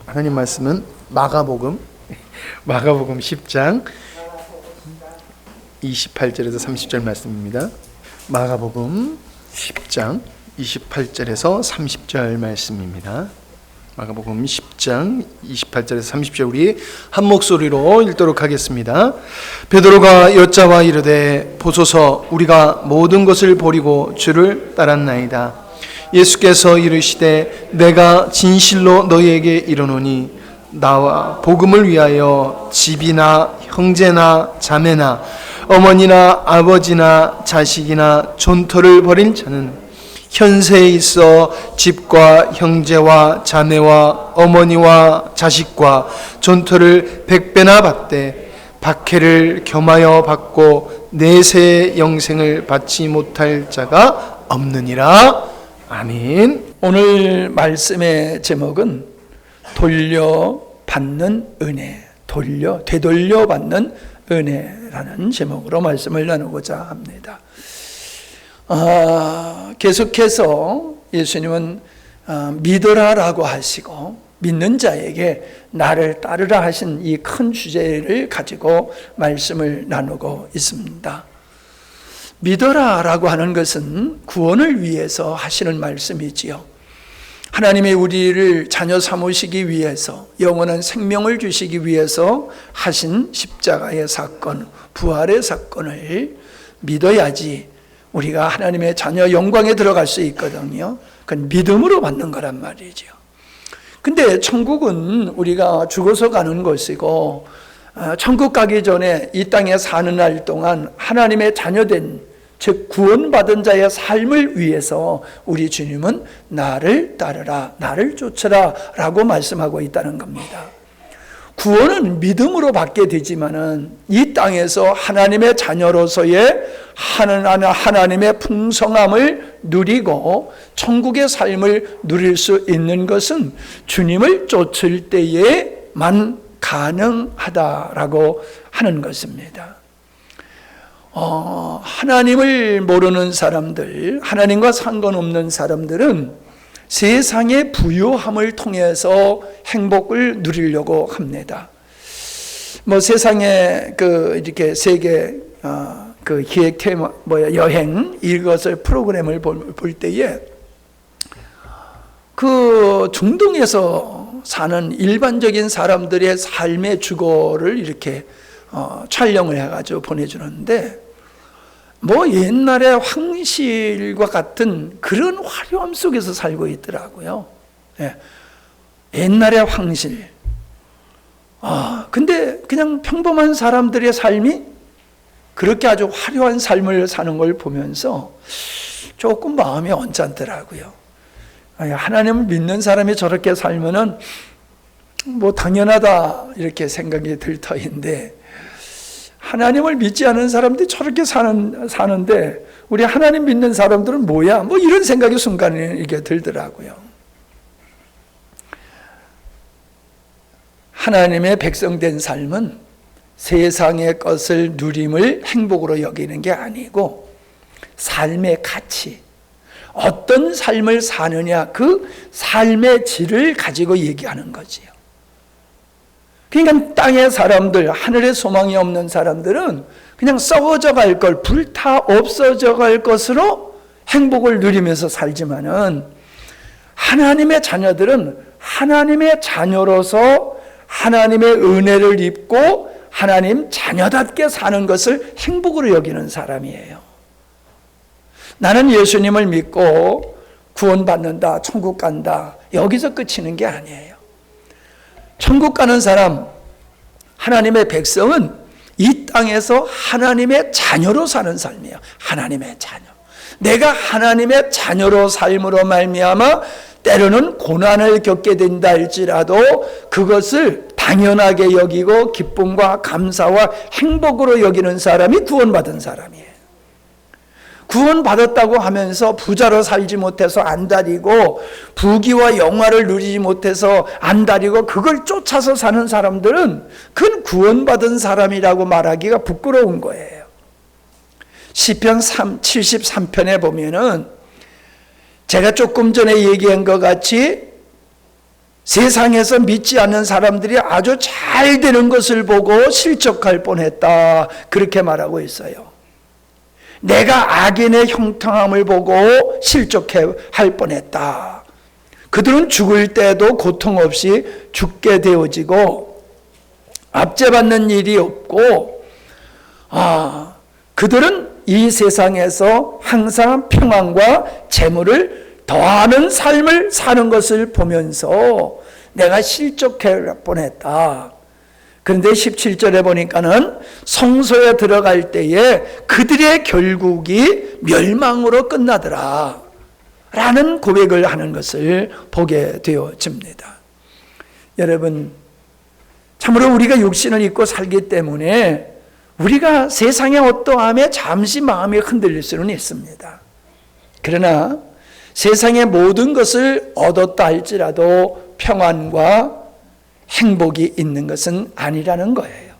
하나님 말씀은 마가복음 10장 28절에서 30절 말씀입니다. 마가복음 10장 28절에서 30절 말씀입니다. 마가복음 10장 28절에서 30절 우리 한 목소리로 읽도록 하겠습니다. 베드로가 여짜와 이르되 보소서 우리가 모든 것을 버리고 주를 따랐나이다. 예수께서 이르시되 내가 진실로 너희에게 이르노니 나와 복음을 위하여 집이나 형제나 자매나 어머니나 아버지나 자식이나 존토를 버린 자는 현세에 있어 집과 형제와 자매와 어머니와 자식과 존토를 100배나 받되 박해를 겸하여 받고 내세의 영생을 받지 못할 자가 없느니라. 아멘. 오늘 말씀의 제목은 돌려받는 은혜, 되돌려받는 은혜라는 제목으로 말씀을 나누고자 합니다. 계속해서 예수님은 믿으라라고 하시고 믿는 자에게 나를 따르라 하신 이 큰 주제를 가지고 말씀을 나누고 있습니다. 믿어라라고 하는 것은 구원을 위해서 하시는 말씀이지요. 하나님이 우리를 자녀 삼으시기 위해서 영원한 생명을 주시기 위해서 하신 십자가의 사건, 부활의 사건을 믿어야지 우리가 하나님의 자녀 영광에 들어갈 수 있거든요. 그건 믿음으로 받는 거란 말이죠. 근데 천국은 우리가 죽어서 가는 것이고 천국 가기 전에 이 땅에 사는 날 동안 하나님의 자녀된 즉 구원받은 자의 삶을 위해서 우리 주님은 나를 따르라, 나를 쫓으라 라고 말씀하고 있다는 겁니다. 구원은 믿음으로 받게 되지만은 이 땅에서 하나님의 자녀로서의 하나님의 풍성함을 누리고 천국의 삶을 누릴 수 있는 것은 주님을 쫓을 때에만 가능하다라고 하는 것입니다. 하나님을 모르는 사람들, 하나님과 상관없는 사람들은 세상의 부유함을 통해서 행복을 누리려고 합니다. 세상에 이렇게 세계 기획 테마 여행 이것을 프로그램을 볼 때에 그 중동에서 사는 일반적인 사람들의 삶의 주거를 이렇게 촬영을 해가지고 보내주는데 옛날에 황실과 같은 그런 화려함 속에서 살고 있더라고요. 예. 옛날의 황실. 근데 그냥 평범한 사람들의 삶이 그렇게 아주 화려한 삶을 사는 걸 보면서 조금 마음이 언짢더라고요. 하나님을 믿는 사람이 저렇게 살면은 당연하다 이렇게 생각이 들 터인데 하나님을 믿지 않은 사람들이 저렇게 사는데 우리 하나님 믿는 사람들은 뭐야? 이런 생각이 순간에 이게 들더라고요. 하나님의 백성된 삶은 세상의 것을 누림을 행복으로 여기는 게 아니고 삶의 가치, 어떤 삶을 사느냐 그 삶의 질을 가지고 얘기하는 거지요. 그러니까 땅의 사람들, 하늘에 소망이 없는 사람들은 그냥 썩어져 갈 걸, 불타 없어져 갈 것으로 행복을 누리면서 살지만은 하나님의 자녀들은 하나님의 자녀로서 하나님의 은혜를 입고 하나님 자녀답게 사는 것을 행복으로 여기는 사람이에요. 나는 예수님을 믿고 구원받는다, 천국 간다, 여기서 끝이는 게 아니에요. 천국 가는 사람, 하나님의 백성은 이 땅에서 하나님의 자녀로 사는 삶이에요. 하나님의 자녀. 내가 하나님의 자녀로 삶으로 말미암아 때로는 고난을 겪게 된다 할지라도 그것을 당연하게 여기고 기쁨과 감사와 행복으로 여기는 사람이 구원받은 사람이에요. 구원받았다고 하면서 부자로 살지 못해서 안달이고 부귀와 영화를 누리지 못해서 안달이고 그걸 쫓아서 사는 사람들은 그건 구원받은 사람이라고 말하기가 부끄러운 거예요. 시편 73편에 보면은 제가 조금 전에 얘기한 것 같이 세상에서 믿지 않는 사람들이 아주 잘 되는 것을 보고 실족할 뻔했다. 그렇게 말하고 있어요. 내가 악인의 형통함을 보고 실족할 뻔했다. 그들은 죽을 때도 고통 없이 죽게 되어지고 압제받는 일이 없고 그들은 이 세상에서 항상 평안과 재물을 더하는 삶을 사는 것을 보면서 내가 실족할 뻔했다. 그런데 17절에 보니까는 성소에 들어갈 때에 그들의 결국이 멸망으로 끝나더라 라는 고백을 하는 것을 보게 되어집니다. 여러분, 참으로 우리가 육신을 입고 살기 때문에 우리가 세상의 어떠함에 잠시 마음이 흔들릴 수는 있습니다. 그러나 세상의 모든 것을 얻었다 할지라도 평안과 행복이 있는 것은 아니라는 거예요.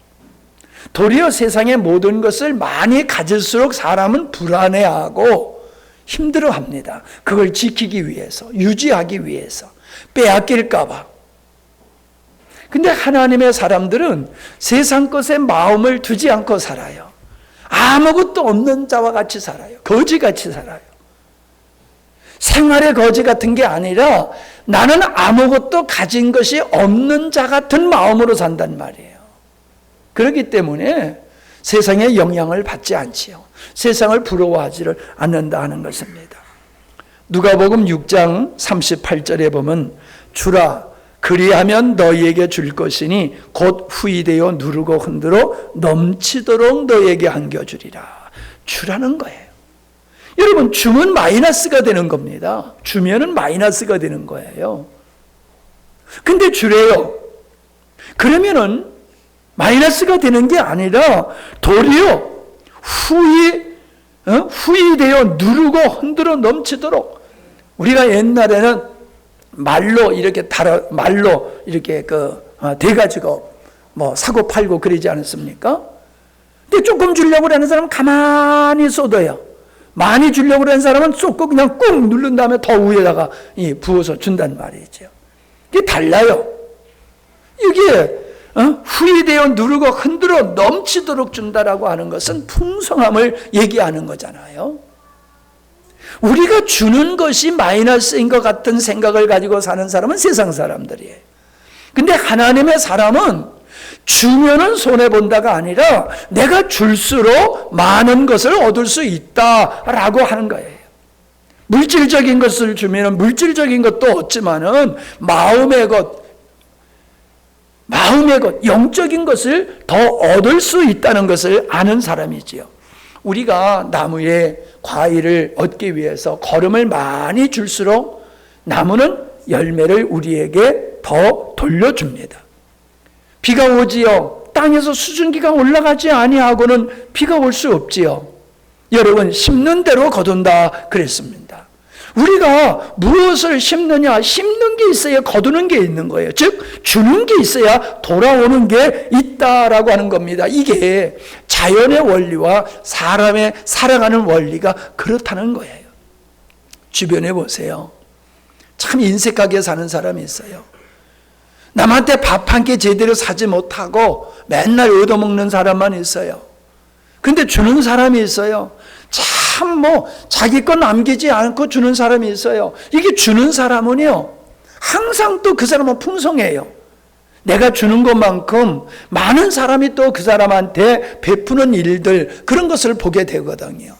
도리어 세상의 모든 것을 많이 가질수록 사람은 불안해하고 힘들어합니다. 그걸 지키기 위해서, 유지하기 위해서, 빼앗길까 봐. 근데 하나님의 사람들은 세상 것에 마음을 두지 않고 살아요. 아무것도 없는 자와 같이 살아요. 거지같이 살아요. 생활의 거지 같은 게 아니라 나는 아무것도 가진 것이 없는 자 같은 마음으로 산단 말이에요. 그렇기 때문에 세상의 영향을 받지 않지요. 세상을 부러워하지를 않는다 하는 것입니다. 누가복음 6장 38절에 보면 주라 그리하면 너희에게 줄 것이니 곧 후이되어 누르고 흔들어 넘치도록 너희에게 안겨주리라. 주라는 거예요. 여러분, 주면 마이너스가 되는 겁니다. 주면은 마이너스가 되는 거예요. 근데 주래요. 그러면은 마이너스가 되는 게 아니라 도리어 후이되어 누르고 흔들어 넘치도록. 우리가 옛날에는 말로 이렇게 돼가지고 뭐 사고 팔고 그러지 않았습니까? 근데 조금 주려고 하는 사람은 가만히 쏟아요. 많이 주려고 하는 사람은 쏟고 그냥 꾹 누른 다음에 더 위에다가 부어서 준단 말이죠. 이게 달라요. 이게 후이되어 누르고 흔들어 넘치도록 준다라고 하는 것은 풍성함을 얘기하는 거잖아요. 우리가 주는 것이 마이너스인 것 같은 생각을 가지고 사는 사람은 세상 사람들이에요. 근데 하나님의 사람은 주면은 손해본다가 아니라 내가 줄수록 많은 것을 얻을 수 있다라고 하는 거예요. 물질적인 것을 주면 물질적인 것도 얻지만은 마음의 것, 영적인 것을 더 얻을 수 있다는 것을 아는 사람이지요. 우리가 나무에 과일을 얻기 위해서 거름을 많이 줄수록 나무는 열매를 우리에게 더 돌려줍니다. 비가 오지요. 땅에서 수증기가 올라가지 아니하고는 비가 올 수 없지요. 여러분, 심는 대로 거둔다 그랬습니다. 우리가 무엇을 심느냐, 심는 게 있어야 거두는 게 있는 거예요. 즉 주는 게 있어야 돌아오는 게 있다라고 하는 겁니다. 이게 자연의 원리와 사람의 살아가는 원리가 그렇다는 거예요. 주변에 보세요. 참 인색하게 사는 사람이 있어요. 남한테 밥 한 끼 제대로 사지 못하고 맨날 얻어먹는 사람만 있어요. 근데 주는 사람이 있어요. 참 자기 거 남기지 않고 주는 사람이 있어요. 이게 주는 사람은요, 항상 또 그 사람은 풍성해요. 내가 주는 것만큼 많은 사람이 또 그 사람한테 베푸는 일들, 그런 것을 보게 되거든요.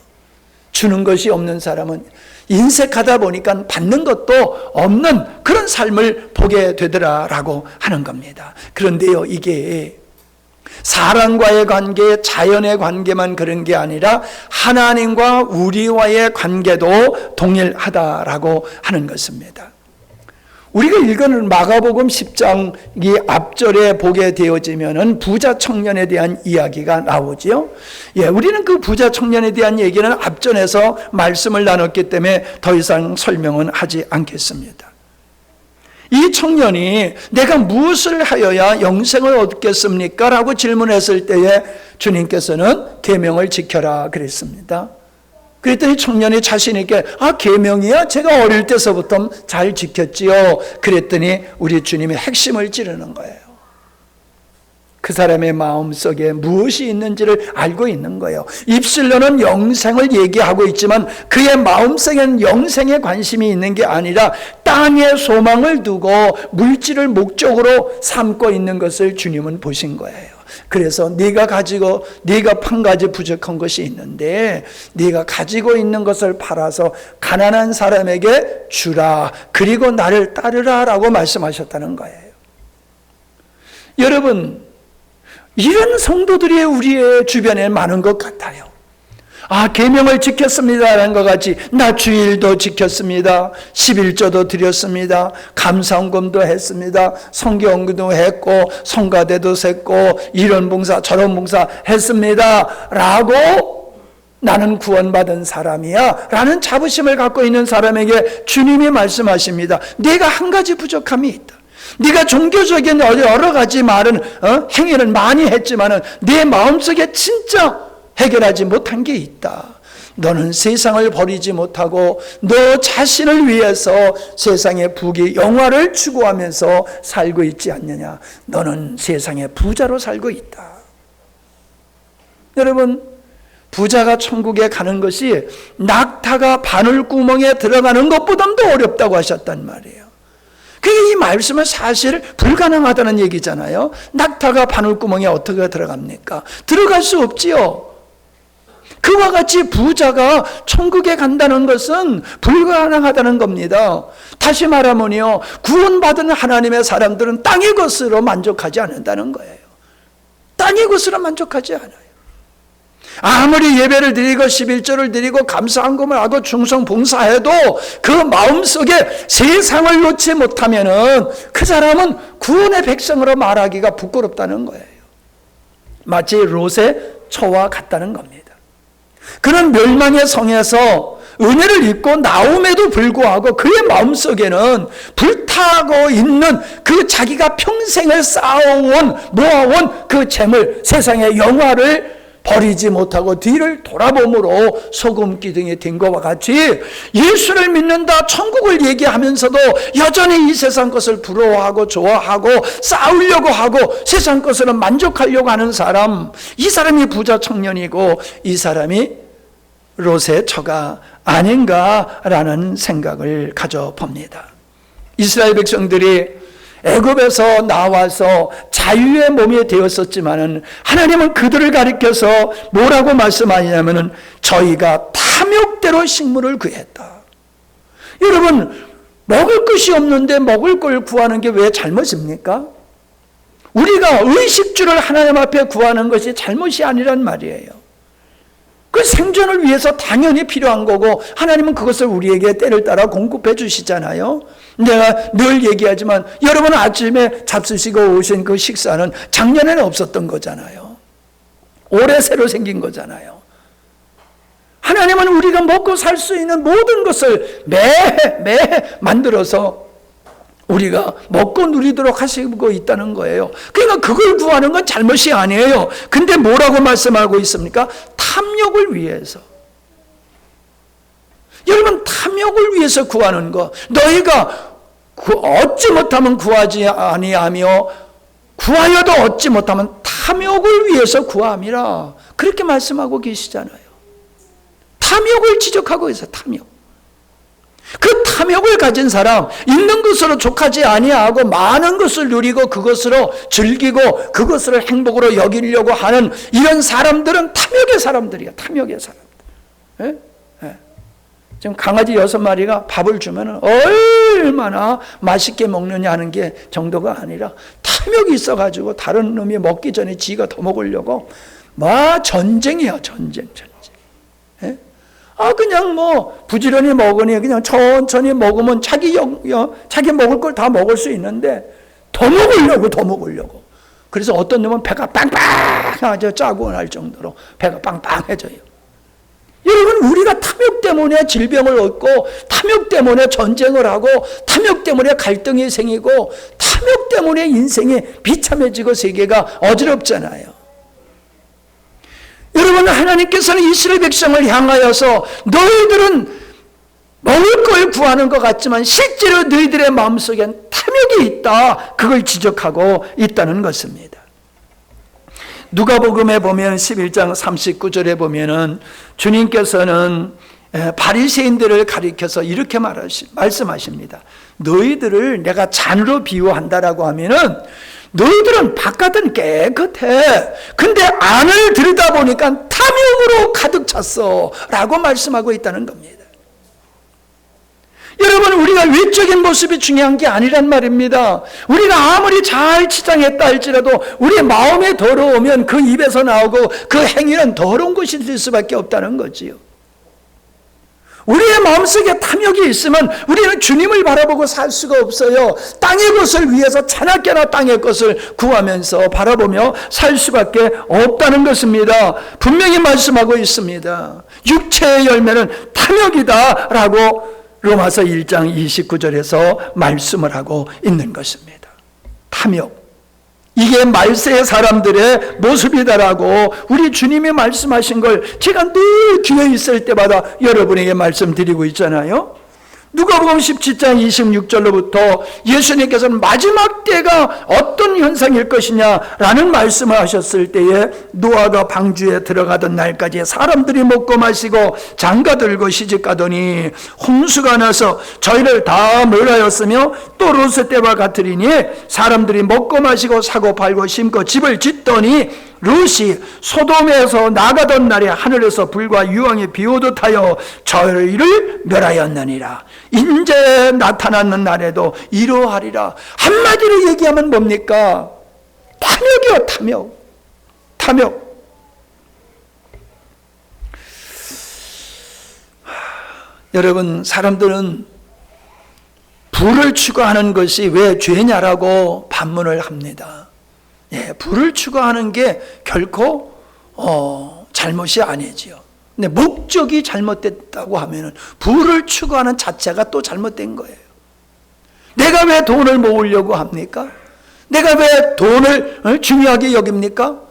주는 것이 없는 사람은 인색하다 보니까 받는 것도 없는 그런 삶을 보게 되더라라고 하는 겁니다. 그런데요, 이게 사람과의 관계, 자연의 관계만 그런 게 아니라 하나님과 우리와의 관계도 동일하다라고 하는 것입니다. 우리가 읽은 마가복음 10장 이 앞절에 보게 되어지면은 부자 청년에 대한 이야기가 나오지요. 우리는 그 부자 청년에 대한 얘기는 앞전에서 말씀을 나눴기 때문에 더 이상 설명은 하지 않겠습니다. 이 청년이 내가 무엇을 하여야 영생을 얻겠습니까? 라고 질문했을 때에 주님께서는 계명을 지켜라 그랬습니다. 그랬더니 청년이 자신 있게 계명이야? 제가 어릴 때서부터 잘 지켰지요. 그랬더니 우리 주님이 핵심을 찌르는 거예요. 그 사람의 마음속에 무엇이 있는지를 알고 있는 거예요. 입술로는 영생을 얘기하고 있지만 그의 마음속에는 영생에 관심이 있는 게 아니라 땅에 소망을 두고 물질을 목적으로 삼고 있는 것을 주님은 보신 거예요. 그래서 네가 한 가지 부족한 것이 있는데 네가 가지고 있는 것을 팔아서 가난한 사람에게 주라. 그리고 나를 따르라 라고 말씀하셨다는 거예요. 여러분, 이런 성도들이 우리의 주변에 많은 것 같아요. 계명을 지켰습니다라는 것 같이 나 주일도 지켰습니다. 11조도 드렸습니다. 감사헌금도 했습니다. 성경도 했고 성가대도 셌고 이런 봉사 저런 봉사 했습니다 라고 나는 구원받은 사람이야 라는 자부심을 갖고 있는 사람에게 주님이 말씀하십니다. 네가 한 가지 부족함이 있다. 네가 종교적인 여러 가지 말은 행위를 많이 했지만은 네 마음속에 진짜 해결하지 못한 게 있다. 너는 세상을 버리지 못하고 너 자신을 위해서 세상의 부귀 영화를 추구하면서 살고 있지 않느냐. 너는 세상의 부자로 살고 있다. 여러분, 부자가 천국에 가는 것이 낙타가 바늘구멍에 들어가는 것보다도 어렵다고 하셨단 말이에요. 이 말씀은 사실 불가능하다는 얘기잖아요. 낙타가 바늘구멍에 어떻게 들어갑니까? 들어갈 수 없지요. 그와 같이 부자가 천국에 간다는 것은 불가능하다는 겁니다. 다시 말하면요, 구원받은 하나님의 사람들은 땅의 것으로 만족하지 않는다는 거예요. 땅의 것으로 만족하지 않아요. 아무리 예배를 드리고 11조를 드리고 감사헌금을 하고 충성 봉사해도 그 마음속에 세상을 놓지 못하면은 그 사람은 구원의 백성으로 말하기가 부끄럽다는 거예요. 마치 롯의 처와 같다는 겁니다. 그는 멸망의 성에서 은혜를 입고 나옴에도 불구하고 그의 마음속에는 불타고 있는 그 자기가 평생을 모아온 그 재물, 세상의 영화를 버리지 못하고 뒤를 돌아봄으로 소금 기둥이 된 것과 같이 예수를 믿는다, 천국을 얘기하면서도 여전히 이 세상 것을 부러워하고 좋아하고 싸우려고 하고 세상 것으로 만족하려고 하는 사람, 이 사람이 부자 청년이고 이 사람이 롯의 처가 아닌가라는 생각을 가져봅니다. 이스라엘 백성들이 애굽에서 나와서 자유의 몸이 되었었지만은 하나님은 그들을 가리켜서 뭐라고 말씀하냐면은 저희가 탐욕대로 식물을 구했다. 여러분, 먹을 것이 없는데 먹을 걸 구하는 게 왜 잘못입니까? 우리가 의식주를 하나님 앞에 구하는 것이 잘못이 아니란 말이에요. 그 생존을 위해서 당연히 필요한 거고 하나님은 그것을 우리에게 때를 따라 공급해 주시잖아요. 내가 늘 얘기하지만 여러분 아침에 잡수시고 오신 그 식사는 작년에는 없었던 거잖아요. 올해 새로 생긴 거잖아요. 하나님은 우리가 먹고 살 수 있는 모든 것을 매해 만들어서 우리가 먹고 누리도록 하시고 있다는 거예요. 그러니까 그걸 구하는 건 잘못이 아니에요. 근데 뭐라고 말씀하고 있습니까? 탐욕을 위해서. 여러분, 탐욕을 위해서 구하는 거, 너희가 얻지 못하면 구하지 아니하며 구하여도 얻지 못하면 탐욕을 위해서 구함이라 그렇게 말씀하고 계시잖아요. 탐욕을 지적하고 있어요. 탐욕. 그 탐욕을 가진 사람, 있는 것으로 족하지 아니하고 많은 것을 누리고 그것으로 즐기고 그것을 행복으로 여기려고 하는 이런 사람들은 탐욕의 사람들이야. 탐욕의 사람들. 예? 예. 지금 강아지 6마리가 밥을 주면 얼마나 맛있게 먹느냐 하는 게 정도가 아니라 탐욕이 있어가지고 다른 놈이 먹기 전에 지가 더 먹으려고 전쟁이야. 전쟁. 예? 그냥 부지런히 먹으니 그냥 천천히 먹으면 자기 먹을 걸 다 먹을 수 있는데 더 먹으려고. 그래서 어떤 놈은 배가 빵빵하죠. 짜고 날 정도로 배가 빵빵해져요. 여러분, 우리가 탐욕 때문에 질병을 얻고 탐욕 때문에 전쟁을 하고 탐욕 때문에 갈등이 생기고 탐욕 때문에 인생이 비참해지고 세계가 어지럽잖아요. 여러분, 하나님께서는 이스라엘 백성을 향하여서 너희들은 먹을 걸 구하는 것 같지만 실제로 너희들의 마음속엔 탐욕이 있다, 그걸 지적하고 있다는 것입니다. 누가복음에 보면 11장 39절에 보면은 주님께서는 바리새인들을 가리켜서 이렇게 말씀하십니다. 너희들을 내가 잔으로 비유한다라고 하면은 너희들은 바깥은 깨끗해. 근데 안을 들여다보니까 탐욕으로 가득 찼어 라고 말씀하고 있다는 겁니다. 여러분, 우리가 외적인 모습이 중요한 게 아니란 말입니다. 우리가 아무리 잘 치장했다 할지라도 우리의 마음에 더러우면 그 입에서 나오고 그 행위는 더러운 것이 될 수밖에 없다는 거지요. 우리의 마음속에 탐욕이 있으면 우리는 주님을 바라보고 살 수가 없어요. 땅의 것을 위해서 자나깨나 땅의 것을 구하면서 바라보며 살 수밖에 없다는 것입니다. 분명히 말씀하고 있습니다. 육체의 열매는 탐욕이다 라고 로마서 1장 29절에서 말씀을 하고 있는 것입니다. 탐욕. 이게 말세의 사람들의 모습이다라고 우리 주님이 말씀하신 걸 제가 늘 기회 있을 때마다 여러분에게 말씀드리고 있잖아요. 누가복음 17장 26절로부터 예수님께서는 마지막 때가 어떤 현상일 것이냐라는 말씀을 하셨을 때에 노아가 방주에 들어가던 날까지 사람들이 먹고 마시고 장가들고 시집가더니 홍수가 나서 저희를 다 멸하였으며 또 롯의 때와 같으리니 사람들이 먹고 마시고 사고 팔고 심고 집을 짓더니 롯이 소돔에서 나가던 날에 하늘에서 불과 유황이 비오듯 하여 저희를 멸하였느니라. 인제 나타나는 날에도 이러하리라. 한마디로 얘기하면 뭡니까? 탐욕이요, 탐욕. 탐욕. 여러분, 사람들은 부를 추구하는 것이 왜 죄냐라고 반문을 합니다. 예, 부를 추구하는 게 결코 잘못이 아니지요. 근데 목적이 잘못됐다고 하면은 부를 추구하는 자체가 또 잘못된 거예요. 내가 왜 돈을 모으려고 합니까? 내가 왜 돈을 중요하게 여깁니까?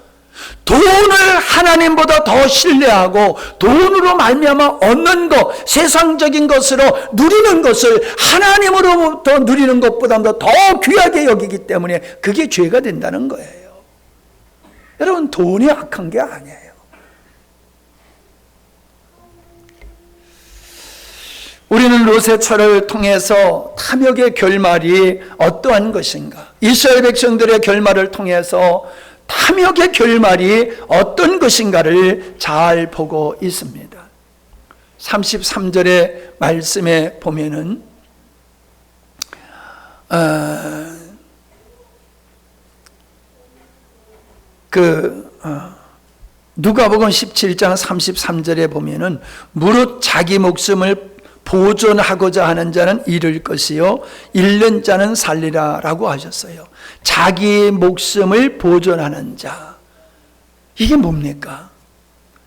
돈을 하나님보다 더 신뢰하고 돈으로 말미암아 얻는 것, 세상적인 것으로 누리는 것을 하나님으로부터 누리는 것보다도 더 귀하게 여기기 때문에 그게 죄가 된다는 거예요. 여러분, 돈이 악한 게 아니에요. 우리는 롯의 철을 통해서 탐욕의 결말이 어떠한 것인가? 이스라엘 백성들의 결말을 통해서 탐욕의 결말이 어떤 것인가를 잘 보고 있습니다. 33절의 말씀에 보면은 누가복음 17장 33절에 보면은 무릇 자기 목숨을 보존하고자 하는 자는 잃을 것이요 잃는 자는 살리라 라고 하셨어요. 자기 목숨을 보존하는 자, 이게 뭡니까?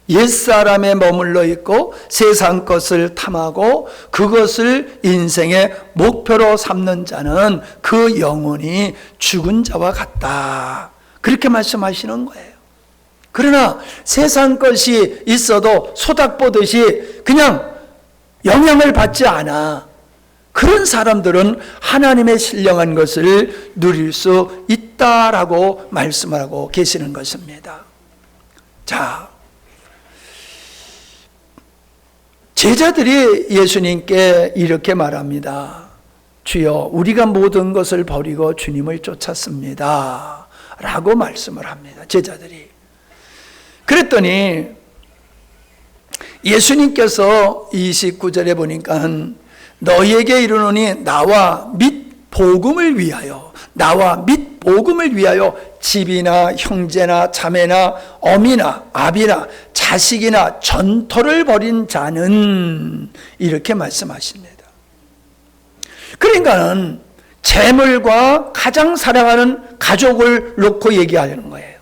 옛사람에 머물러 있고 세상 것을 탐하고 그것을 인생의 목표로 삼는 자는 그 영혼이 죽은 자와 같다, 그렇게 말씀하시는 거예요. 그러나 세상 것이 있어도 소닥보듯이 그냥 영향을 받지 않아. 그런 사람들은 하나님의 신령한 것을 누릴 수 있다라고 말씀을 하고 계시는 것입니다. 자, 제자들이 예수님께 이렇게 말합니다. 주여, 우리가 모든 것을 버리고 주님을 쫓았습니다 라고 말씀을 합니다. 제자들이. 그랬더니 예수님께서 29절에 보니까 너희에게 이르노니 나와 및 복음을 위하여 집이나 형제나 자매나 어미나 아비나 자식이나 전토를 벌인 자는, 이렇게 말씀하십니다. 그러니까는 재물과 가장 사랑하는 가족을 놓고 얘기하려는 거예요.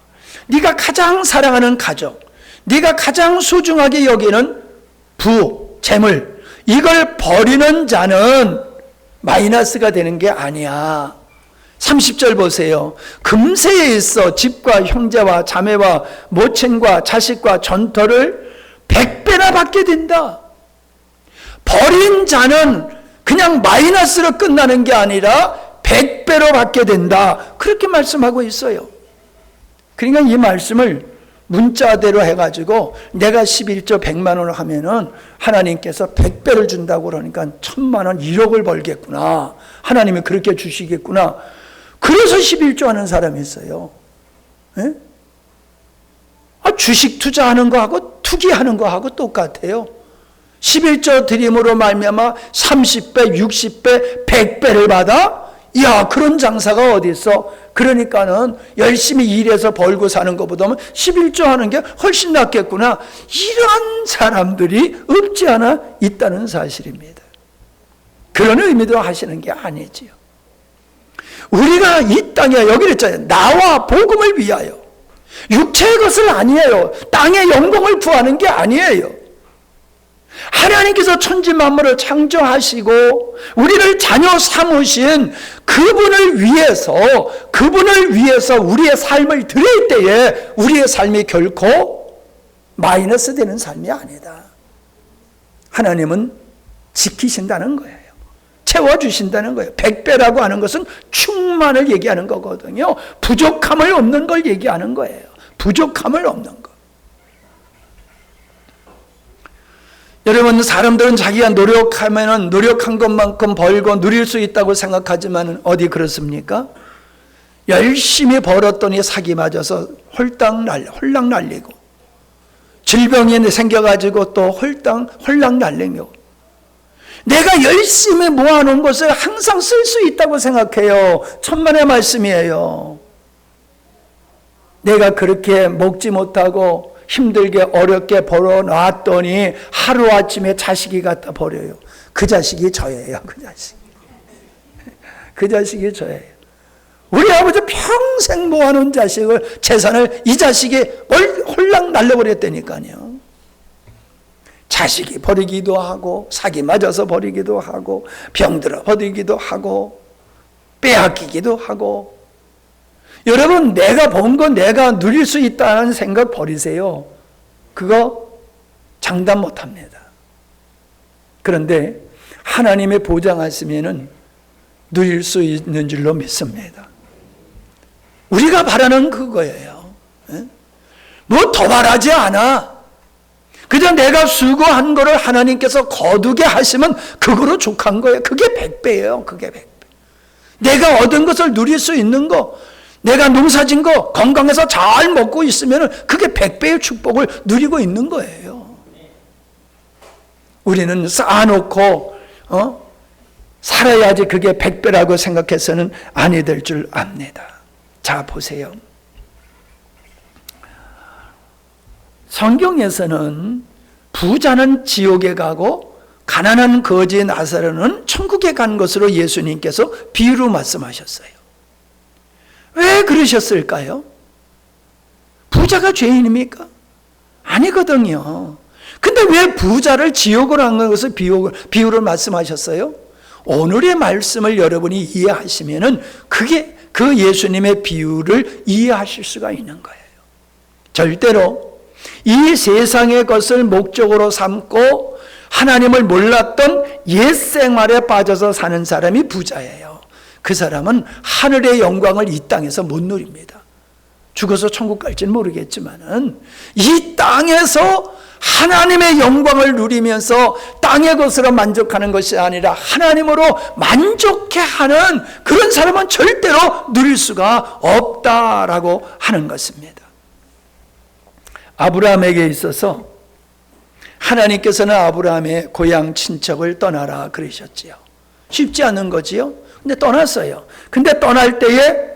네가 가장 사랑하는 가족, 네가 가장 소중하게 여기는 부, 재물, 이걸 버리는 자는 마이너스가 되는 게 아니야. 30절 보세요. 금세에 있어 집과 형제와 자매와 모친과 자식과 전토를 100배나 받게 된다. 버린 자는 그냥 마이너스로 끝나는 게 아니라 100배로 받게 된다. 그렇게 말씀하고 있어요. 그러니까 이 말씀을 문자대로 해가지고 내가 11조 100만 원을 하면은 하나님께서 100배를 준다고 그러니까 1000만 원 1억을 벌겠구나. 하나님이 그렇게 주시겠구나. 그래서 11조 하는 사람이 있어요. 예? 주식 투자하는 거하고 투기하는 거하고 똑같아요. 11조 드림으로 말미암아 30배, 60배, 100배를 받아? 이야, 그런 장사가 어디 있어? 그러니까는 열심히 일해서 벌고 사는 것보다는 11조 하는 게 훨씬 낫겠구나. 이런 사람들이 없지 않아 있다는 사실입니다. 그런 의미로 하시는 게 아니지요. 우리가 이 땅에 여기 있잖아요. 나와 복음을 위하여. 육체의 것을 아니에요. 땅의 영광을 구하는 게 아니에요. 하나님께서 천지 만물을 창조하시고 우리를 자녀 삼으신 그분을 위해서 우리의 삶을 드릴 때에 우리의 삶이 결코 마이너스 되는 삶이 아니다. 하나님은 지키신다는 거예요. 채워주신다는 거예요. 100배라고 하는 것은 충만을 얘기하는 거거든요. 부족함을 없는 걸 얘기하는 거예요. 부족함을 없는 거. 여러분, 사람들은 자기가 노력하면은 노력한 것만큼 벌고 누릴 수 있다고 생각하지만 어디 그렇습니까? 열심히 벌었더니 사기 맞아서 홀랑 날리고 질병이 생겨가지고 또 홀랑 날리고 내가 열심히 모아놓은 것을 항상 쓸 수 있다고 생각해요. 천만의 말씀이에요. 내가 그렇게 먹지 못하고 힘들게 어렵게 벌어놨더니 하루아침에 자식이 갖다 버려요. 그 자식이 저예요. 그 자식이 저예요. 우리 아버지 평생 모아놓은 자식을, 재산을 이 자식이 홀랑 날려버렸다니까요. 자식이 버리기도 하고 사기 맞아서 버리기도 하고 병들어 버리기도 하고 빼앗기기도 하고. 여러분, 내가 번 거 내가 누릴 수 있다는 생각 버리세요. 그거 장담 못합니다. 그런데 하나님의 보장하시면은 누릴 수 있는 줄로 믿습니다. 우리가 바라는 그거예요. 뭐 더 바라지 않아. 그냥 내가 수고한 거를 하나님께서 거두게 하시면 그거로 족한 거예요. 그게 100배예요. 그게 100배. 내가 얻은 것을 누릴 수 있는 거, 내가 농사진 거 건강해서 잘 먹고 있으면 그게 100배의 축복을 누리고 있는 거예요. 우리는 쌓아놓고 살아야지 그게 100배라고 생각해서는 아니 될 줄 압니다. 자, 보세요. 성경에서는 부자는 지옥에 가고 가난한 거지 나사로는 천국에 간 것으로 예수님께서 비유로 말씀하셨어요. 왜 그러셨을까요? 부자가 죄인입니까? 아니거든요. 근데 왜 부자를 지옥으로 간 것을 비유로 말씀하셨어요? 오늘의 말씀을 여러분이 이해하시면은 그게 그 예수님의 비유를 이해하실 수가 있는 거예요. 절대로 이 세상의 것을 목적으로 삼고 하나님을 몰랐던 옛 생활에 빠져서 사는 사람이 부자예요. 그 사람은 하늘의 영광을 이 땅에서 못 누립니다. 죽어서 천국 갈지는 모르겠지만은 이 땅에서 하나님의 영광을 누리면서 땅의 것으로 만족하는 것이 아니라 하나님으로 만족해하는 그런 사람은 절대로 누릴 수가 없다라고 하는 것입니다. 아브라함에게 있어서 하나님께서는 아브라함의 고향 친척을 떠나라 그러셨지요. 쉽지 않은 거지요. 근데 떠났어요. 근데 떠날 때에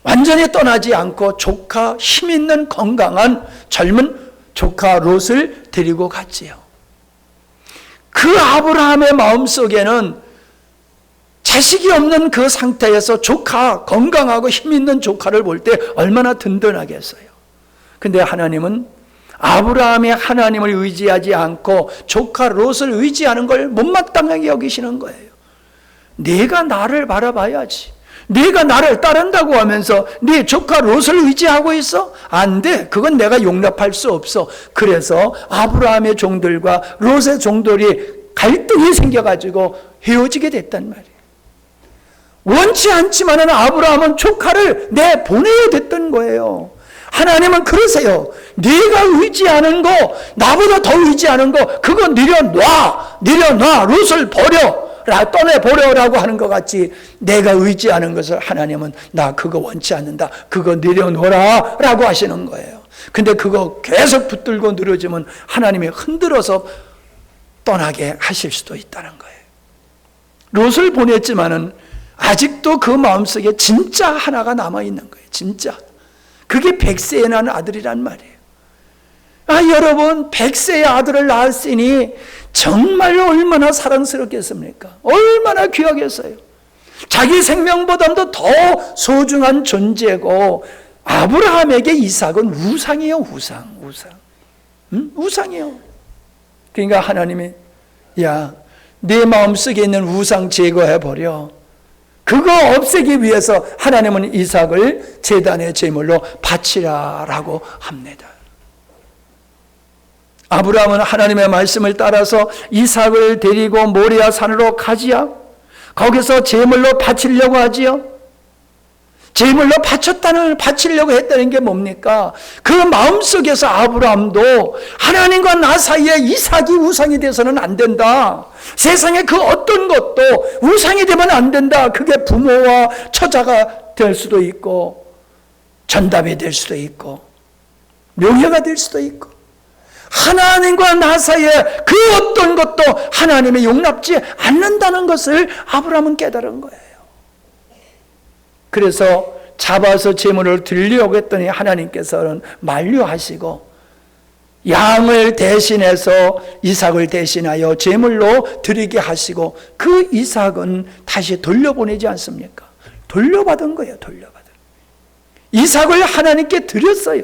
완전히 떠나지 않고 조카, 힘 있는 건강한 젊은 조카 롯을 데리고 갔지요. 그 아브라함의 마음속에는 자식이 없는 그 상태에서 조카, 건강하고 힘 있는 조카를 볼 때 얼마나 든든하겠어요. 근데 하나님은 아브라함이 하나님을 의지하지 않고 조카 롯을 의지하는 걸 못마땅하게 여기시는 거예요. 네가 나를 바라봐야지. 네가 나를 따른다고 하면서 네 조카 롯을 의지하고 있어? 안 돼. 그건 내가 용납할 수 없어. 그래서 아브라함의 종들과 롯의 종들이 갈등이 생겨가지고 헤어지게 됐단 말이에요. 원치 않지만은 아브라함은 조카를 내보내야 됐던 거예요. 하나님은 그러세요. 네가 의지하는 거, 나보다 더 의지하는 거, 그거 내려놔. 롯을 떠내버려라고 하는 것 같이 내가 의지하는 것을 하나님은 나 그거 원치 않는다. 그거 내려놓아라 라고 하시는 거예요. 근데 그거 계속 붙들고 늘어지면 하나님이 흔들어서 떠나게 하실 수도 있다는 거예요. 롯을 보냈지만은 아직도 그 마음속에 진짜 하나가 남아있는 거예요. 진짜. 그게 100세에 난 아들이란 말이에요. 여러분 100세의 아들을 낳았으니 정말 얼마나 사랑스럽겠습니까? 얼마나 귀하겠어요. 자기 생명보다도 더 소중한 존재고 아브라함에게 이삭은 우상이에요. 우상이에요. 그러니까 하나님이 내 마음속에 있는 우상 제거해버려. 그거 없애기 위해서 하나님은 이삭을 제단의 제물로 바치라라고 합니다. 아브라함은 하나님의 말씀을 따라서 이삭을 데리고 모리아 산으로 가지요. 거기서 제물로 바치려고 하지요. 제물로 바치려고 했다는 게 뭡니까? 그 마음속에서 아브라함도 하나님과 나 사이에 이삭이 우상이 돼서는 안 된다. 세상에 그 어떤 것도 우상이 되면 안 된다. 그게 부모와 처자가 될 수도 있고 전답이 될 수도 있고 명예가 될 수도 있고 하나님과 나 사이에 그 어떤 것도 하나님이 용납지 않는다는 것을 아브라함은 깨달은 거예요. 그래서 잡아서 제물을 드리려고 했더니 하나님께서는 만류하시고 양을 대신해서 이삭을 대신하여 제물로 드리게 하시고 그 이삭은 다시 돌려보내지 않습니까? 돌려받은 거예요. 이삭을 하나님께 드렸어요.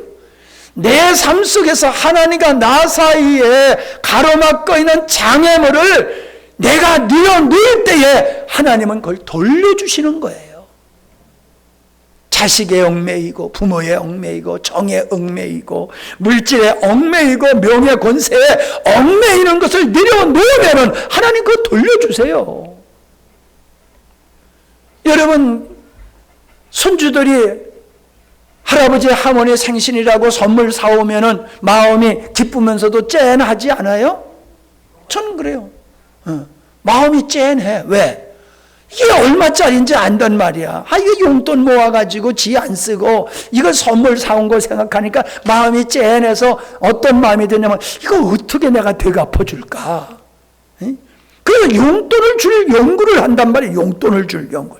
내 삶 속에서 하나님과 나 사이에 가로막고 있는 장애물을 내가 내어놓을 때에 하나님은 그걸 돌려주시는 거예요. 자식에 얽매이고 부모에 얽매이고 정에 얽매이고 물질에 얽매이고 명예 권세에 얽매이는 것을 내려놓으면 하나님 그거 돌려주세요. 여러분 손주들이 할아버지 할머니 생신이라고 선물 사오면은 마음이 기쁘면서도 짠하지 않아요? 저는 그래요. 마음이 짠해. 왜? 이게 얼마짜리인지 안단 말이야. 이거 용돈 모아가지고 지 안 쓰고 이거 선물 사온 거 생각하니까 마음이 짠해서 어떤 마음이 드냐면 이거 어떻게 내가 되갚아줄까? 그래서 용돈을 줄 연구를 한단 말이에요. 용돈을 줄 연구.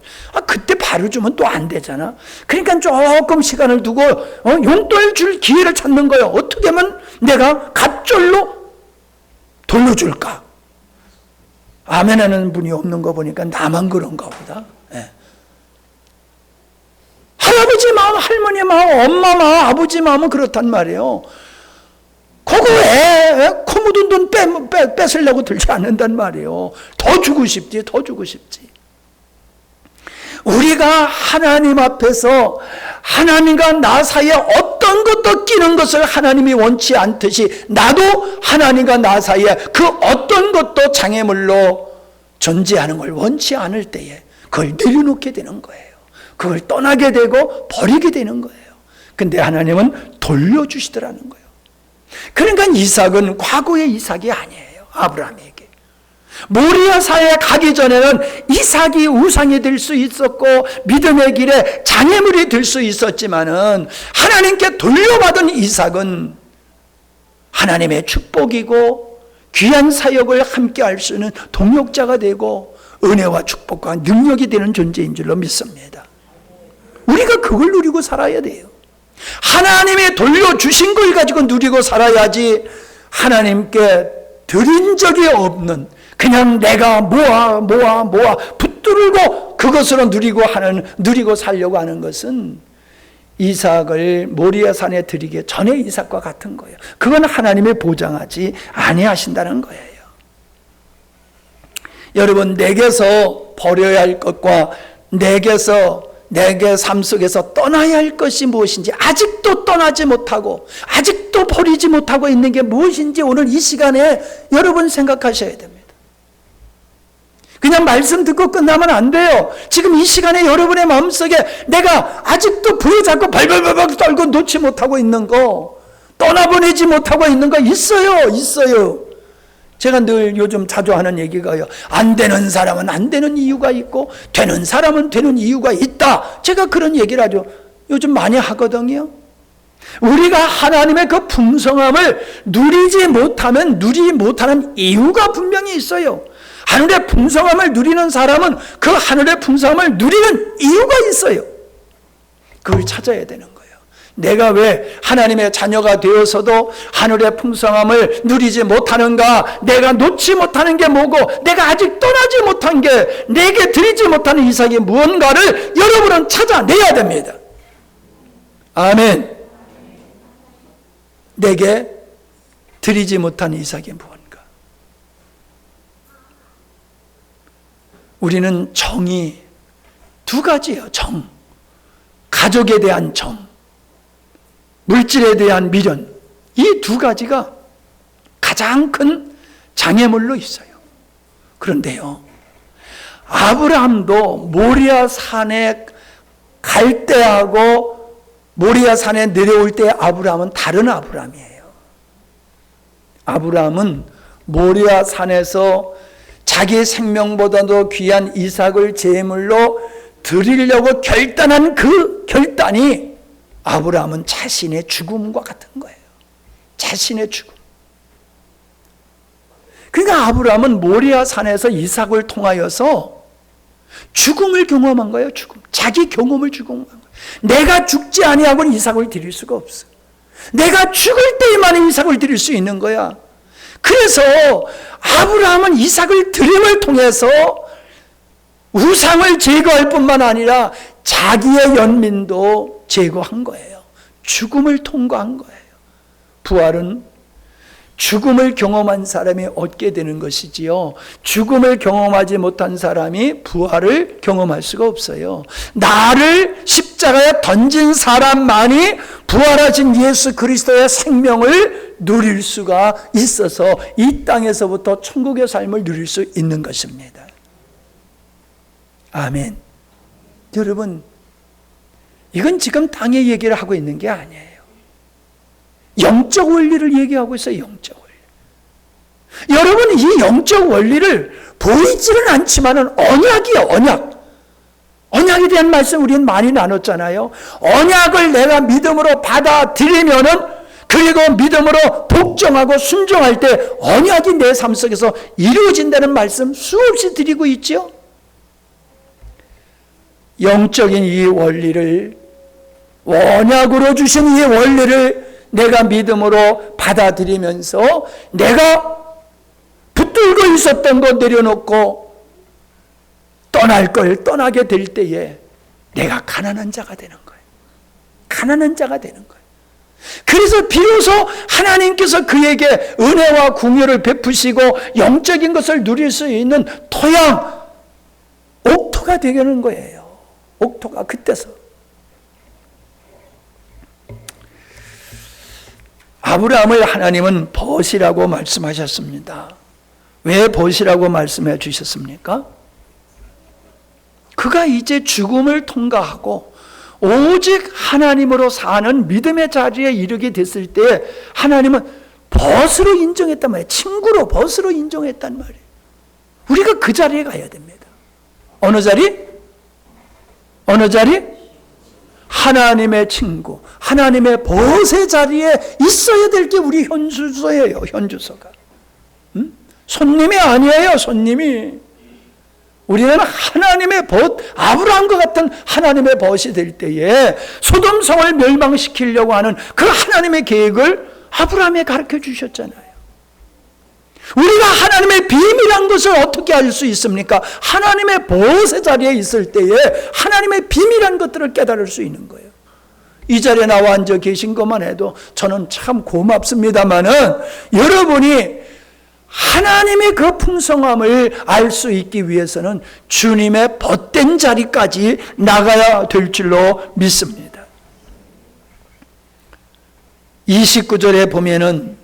그때 바로 주면 또 안 되잖아. 그러니까 조금 시간을 두고 용돈을 줄 기회를 찾는 거예요. 어떻게 하면 내가 갑절로 돌려줄까? 아멘하는 분이 없는 거 보니까 나만 그런가 보다. 할아버지 마음, 할머니 마음, 엄마 마음, 아버지 마음은 그렇단 말이에요. 그거 코 묻은 돈 뺏으려고 들지 않는단 말이에요. 더 주고 싶지. 우리가 하나님 앞에서 하나님과 나 사이에 어떤 것도 끼는 것을 하나님이 원치 않듯이 나도 하나님과 나 사이에 그 어떤 것도 장애물로 존재하는 걸 원치 않을 때에 그걸 내려놓게 되는 거예요. 그걸 떠나게 되고 버리게 되는 거예요. 근데 하나님은 돌려주시더라는 거예요. 그러니까 이삭은 과거의 이삭이 아니에요. 아브라함에게. 모리아 산에 가기 전에는 이삭이 우상이 될 수 있었고 믿음의 길에 장애물이 될 수 있었지만은 하나님께 돌려받은 이삭은 하나님의 축복이고 귀한 사역을 함께 할 수 있는 동역자가 되고 은혜와 축복과 능력이 되는 존재인 줄로 믿습니다. 우리가 그걸 누리고 살아야 돼요. 하나님이 돌려주신 걸 가지고 누리고 살아야지 하나님께 드린 적이 없는 그냥 내가 모아 붙들고 그것으로 누리고 살려고 하는 것은 이삭을 모리아 산에 드리기 전에 이삭과 같은 거예요. 그건 하나님이 보장하지 아니하신다는 거예요. 여러분, 내게서 버려야 할 것과 내게 삶 속에서 떠나야 할 것이 무엇인지, 아직도 떠나지 못하고 아직도 버리지 못하고 있는 게 무엇인지 오늘 이 시간에 여러분 생각하셔야 됩니다. 그냥 말씀 듣고 끝나면 안 돼요. 지금 이 시간에 여러분의 마음속에 내가 아직도 부여잡고 발발발발 떨고 놓지 못하고 있는 거, 떠나보내지 못하고 있는 거 있어요. 제가 늘 요즘 자주 하는 얘기가요, 안 되는 사람은 안 되는 이유가 있고 되는 사람은 되는 이유가 있다. 제가 그런 얘기를 아주 요즘 많이 하거든요. 우리가 하나님의 그 풍성함을 누리지 못하는 이유가 분명히 있어요. 하늘의 풍성함을 누리는 사람은 그 하늘의 풍성함을 누리는 이유가 있어요. 그걸 찾아야 되는 거예요. 내가 왜 하나님의 자녀가 되어서도 하늘의 풍성함을 누리지 못하는가? 내가 놓지 못하는 게 뭐고, 내가 아직 떠나지 못한 게, 내게 드리지 못하는 이삭이 무언가를 여러분은 찾아내야 됩니다. 아멘. 내게 드리지 못한 이삭이 무언가. 우리는 정이 두 가지예요. 정. 가족에 대한 정. 물질에 대한 미련, 이 두 가지가 가장 큰 장애물로 있어요. 그런데요, 아브라함도 모리아 산에 갈 때하고 모리아 산에 내려올 때 아브라함은 다른 아브라함이에요. 아브라함은 모리아 산에서 자기 생명보다도 귀한 이삭을 제물로 드리려고 결단한 그 결단이 아브라함은 자신의 죽음과 같은 거예요. 자신의 죽음. 그러니까 아브라함은 모리아 산에서 이삭을 통하여서 죽음을 경험한 거예요. 죽음. 자기 경험을 경험한 거예요. 내가 죽지 아니하고는 이삭을 드릴 수가 없어. 내가 죽을 때에만 이삭을 드릴 수 있는 거야. 그래서 아브라함은 이삭을 드림을 통해서 우상을 제거할 뿐만 아니라 자기의 연민도 제거한 거예요. 죽음을 통과한 거예요. 부활은 죽음을 경험한 사람이 얻게 되는 것이지요, 죽음을 경험하지 못한 사람이 부활을 경험할 수가 없어요. 나를 십자가에 던진 사람만이 부활하신 예수 그리스도의 생명을 누릴 수가 있어서 이 땅에서부터 천국의 삶을 누릴 수 있는 것입니다. 아멘. 여러분, 이건 지금 땅의 얘기를 하고 있는 게 아니에요. 영적 원리를 얘기하고 있어요. 영적 원리. 여러분, 이 영적 원리를 보이지는 않지만은 언약이에요. 언약에 대한 말씀 우리는 많이 나눴잖아요. 언약을 내가 믿음으로 받아들이면은, 그리고 믿음으로 복종하고 순종할 때 언약이 내 삶 속에서 이루어진다는 말씀 수없이 드리고 있죠. 영적인 이 원리를, 언약으로 주신 이 원리를 내가 믿음으로 받아들이면서 내가 붙들고 있었던 거 내려놓고 떠날 걸 떠나게 될 때에 내가 가난한 자가 되는 거예요. 가난한 자가 되는 거예요. 그래서 비로소 하나님께서 그에게 은혜와 궁유를 베푸시고 영적인 것을 누릴 수 있는 토양, 옥토가 되는 거예요. 옥토가 그때서. 아브라함을 하나님은 벗이라고 말씀하셨습니다. 왜 벗이라고 말씀해 주셨습니까? 그가 이제 죽음을 통과하고 오직 하나님으로 사는 믿음의 자리에 이르게 됐을 때 하나님은 벗으로 인정했단 말이에요. 친구로 벗으로 인정했단 말이에요. 우리가 그 자리에 가야 됩니다. 어느 자리? 어느 자리? 하나님의 친구, 하나님의 벗의 자리에 있어야 될 게 우리 현주소예요. 현주소가. 손님이 아니에요. 손님이. 우리는 하나님의 벗, 아브라함과 같은 하나님의 벗이 될 때에 소돔성을 멸망시키려고 하는 그 하나님의 계획을 아브라함에 가르쳐 주셨잖아요. 우리가 하나님의 비밀한 것을 어떻게 알 수 있습니까? 하나님의 벗의 자리에 있을 때에 하나님의 비밀한 것들을 깨달을 수 있는 거예요. 이 자리에 나와 앉아 계신 것만 해도 저는 참 고맙습니다만은, 여러분이 하나님의 그 풍성함을 알 수 있기 위해서는 주님의 벗된 자리까지 나가야 될 줄로 믿습니다. 29절에 보면은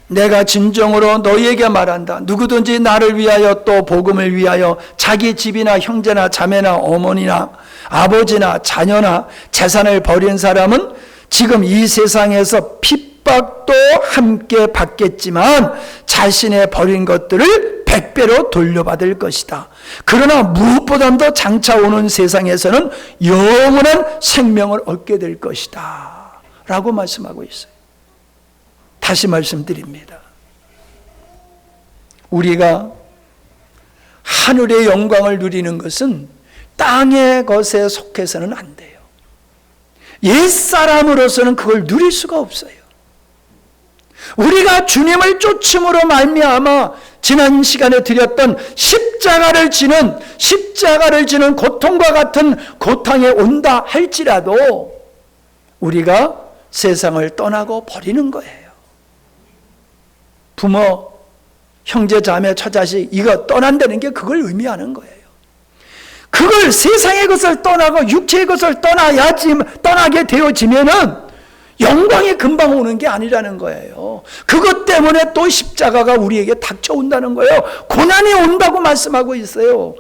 내가 진정으로 너희에게 말한다. 누구든지 나를 위하여 또 복음을 위하여 자기 집이나 형제나 자매나 어머니나 아버지나 자녀나 재산을 버린 사람은 지금 이 세상에서 핍박도 함께 받겠지만 자신의 버린 것들을 100배로 돌려받을 것이다. 그러나 무엇보다도 장차 오는 세상에서는 영원한 생명을 얻게 될 것이다 라고 말씀하고 있어요. 다시 말씀드립니다. 우리가 하늘의 영광을 누리는 것은 땅의 것에 속해서는 안 돼요. 옛사람으로서는 그걸 누릴 수가 없어요. 우리가 주님을 쫓음으로 말미암아 지난 시간에 드렸던 십자가를 지는 고통과 같은 고통에 온다 할지라도 우리가 세상을 떠나고 버리는 거예요. 부모, 형제, 자매, 처자식 이거 떠난다는 게 그걸 의미하는 거예요. 그걸 세상의 것을 떠나고 육체의 것을 떠나게 되어지면은 영광이 금방 오는 게 아니라는 거예요. 그것 때문에 또 십자가가 우리에게 닥쳐온다는 거예요. 고난이 온다고 말씀하고 있어요.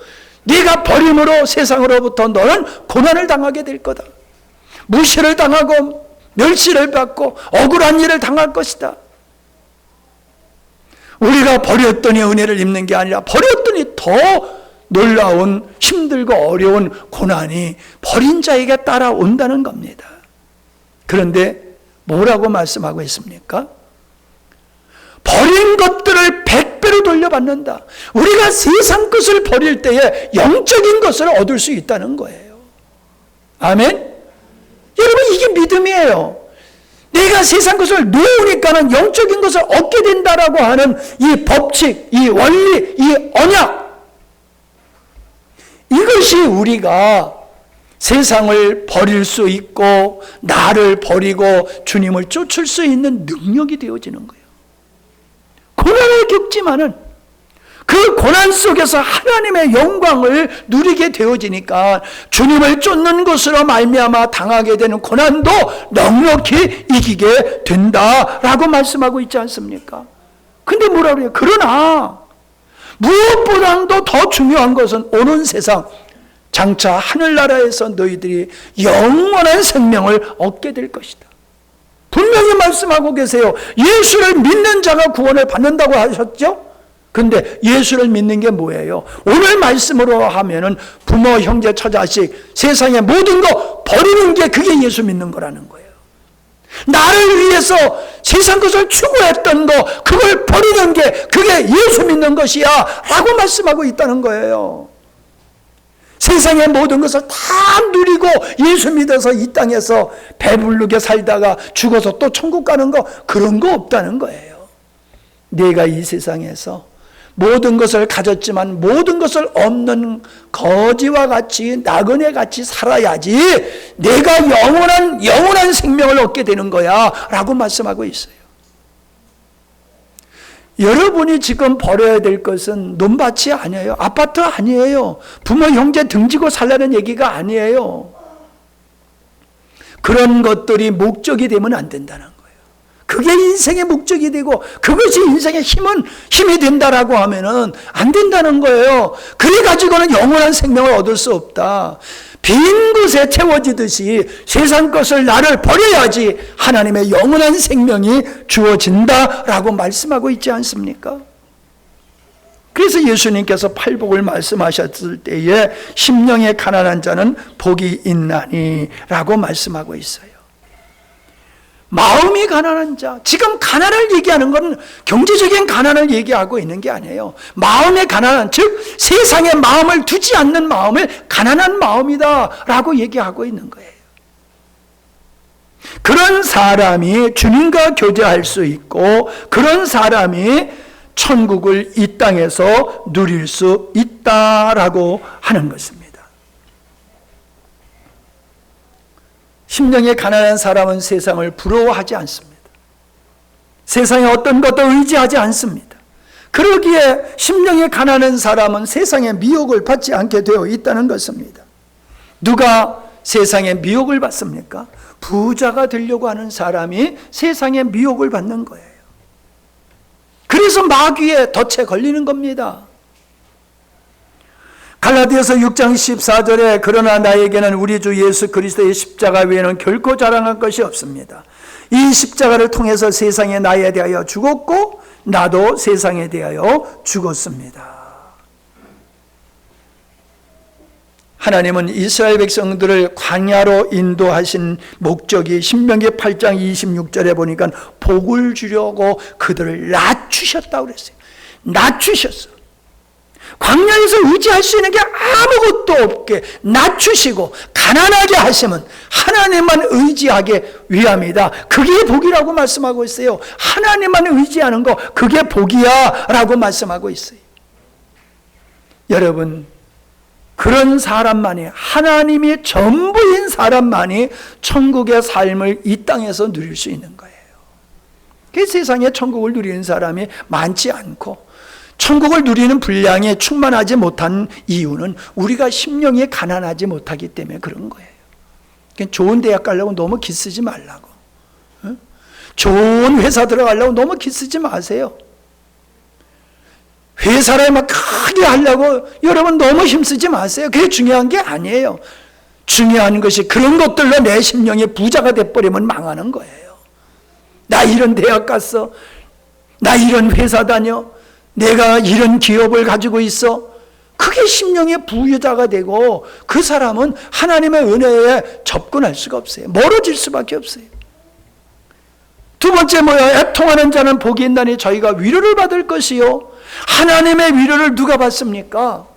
네가 버림으로 세상으로부터 너는 고난을 당하게 될 거다. 무시를 당하고 멸시를 받고 억울한 일을 당할 것이다. 우리가 버렸더니 은혜를 입는 게 아니라 버렸더니 더 놀라운 힘들고 어려운 고난이 버린 자에게 따라온다는 겁니다. 그런데 뭐라고 말씀하고 있습니까? 버린 것들을 100배로 돌려받는다. 우리가 세상 것을 버릴 때에 영적인 것을 얻을 수 있다는 거예요. 아멘? 여러분, 이게 믿음이에요. 내가 세상 것을 놓으니까는 영적인 것을 얻게 된다라고 하는 이 법칙, 이 원리, 이 언약, 이것이 우리가 세상을 버릴 수 있고 나를 버리고 주님을 쫓을 수 있는 능력이 되어지는 거예요. 고난을 겪지만은 그 고난 속에서 하나님의 영광을 누리게 되어지니까 주님을 쫓는 것으로 말미암아 당하게 되는 고난도 넉넉히 이기게 된다라고 말씀하고 있지 않습니까? 근데 뭐라 그래요? 그러나 무엇보다도 더 중요한 것은 오는 세상 장차 하늘나라에서 너희들이 영원한 생명을 얻게 될 것이다. 분명히 말씀하고 계세요. 예수를 믿는 자가 구원을 받는다고 하셨죠? 근데 예수를 믿는 게 뭐예요? 오늘 말씀으로 하면은 부모, 형제, 처자식, 세상의 모든 거 버리는 게 그게 예수 믿는 거라는 거예요. 나를 위해서 세상 것을 추구했던 거, 그걸 버리는 게 그게 예수 믿는 것이야 라고 말씀하고 있다는 거예요. 세상의 모든 것을 다 누리고 예수 믿어서 이 땅에서 배부르게 살다가 죽어서 또 천국 가는 거, 그런 거 없다는 거예요. 내가 이 세상에서 모든 것을 가졌지만 모든 것을 없는 거지와 같이 나그네 같이 살아야지 내가 영원한 생명을 얻게 되는 거야 라고 말씀하고 있어요. 여러분이 지금 버려야 될 것은 논밭이 아니에요. 아파트 아니에요. 부모 형제 등지고 살라는 얘기가 아니에요. 그런 것들이 목적이 되면 안 된다는 거예요. 그게 인생의 목적이 되고 그것이 인생의 힘이 된다라고 하면은 안 된다는 거예요. 그래 가지고는 영원한 생명을 얻을 수 없다. 빈 곳에 채워지듯이 세상 것을 나를 버려야지 하나님의 영원한 생명이 주어진다라고 말씀하고 있지 않습니까? 그래서 예수님께서 팔복을 말씀하셨을 때에 심령에 가난한 자는 복이 있나니 라고 말씀하고 있어요. 마음이 가난한 자, 지금 가난을 얘기하는 건 경제적인 가난을 얘기하고 있는 게 아니에요. 마음의 가난한, 즉 세상에 마음을 두지 않는 마음을 가난한 마음이다 라고 얘기하고 있는 거예요. 그런 사람이 주님과 교제할 수 있고 그런 사람이 천국을 이 땅에서 누릴 수 있다라고 하는 것입니다. 심령에 가난한 사람은 세상을 부러워하지 않습니다. 세상에 어떤 것도 의지하지 않습니다. 그러기에 심령이 가난한 사람은 세상의 미혹을 받지 않게 되어 있다는 것입니다. 누가 세상의 미혹을 받습니까? 부자가 되려고 하는 사람이 세상의 미혹을 받는 거예요. 그래서 마귀의 덫에 걸리는 겁니다. 갈라디아서 6장 14절에 그러나 나에게는 우리 주 예수 그리스도의 십자가 외에는 결코 자랑할 것이 없습니다. 이 십자가를 통해서 세상에 나에 대하여 죽었고 나도 세상에 대하여 죽었습니다. 하나님은 이스라엘 백성들을 광야로 인도하신 목적이 신명기 8장 26절에 보니까 복을 주려고 그들을 낮추셨다고 그랬어요. 낮추셨어. 광야에서 의지할 수 있는 게 아무것도 없게 낮추시고 가난하게 하시면 하나님만 의지하게 위함이다. 그게 복이라고 말씀하고 있어요. 하나님만 의지하는 거 그게 복이야 라고 말씀하고 있어요. 여러분, 그런 사람만이, 하나님이 전부인 사람만이 천국의 삶을 이 땅에서 누릴 수 있는 거예요. 그 세상에 천국을 누리는 사람이 많지 않고 천국을 누리는 분량이 충만하지 못한 이유는 우리가 심령이 가난하지 못하기 때문에 그런 거예요. 그러니까 좋은 대학 가려고 너무 기쓰지 말라고. 좋은 회사 들어가려고 너무 기쓰지 마세요. 회사를 막 크게 하려고 여러분 너무 힘쓰지 마세요. 그게 중요한 게 아니에요. 중요한 것이 그런 것들로 내 심령이 부자가 돼버리면 망하는 거예요. 나 이런 대학 갔어. 나 이런 회사 다녀. 내가 이런 기업을 가지고 있어. 그게 심령의 부유자가 되고 그 사람은 하나님의 은혜에 접근할 수가 없어요. 멀어질 수밖에 없어요. 두 번째 뭐야? 애통하는 자는 복이 있나니 저희가 위로를 받을 것이요. 하나님의 위로를 누가 받습니까?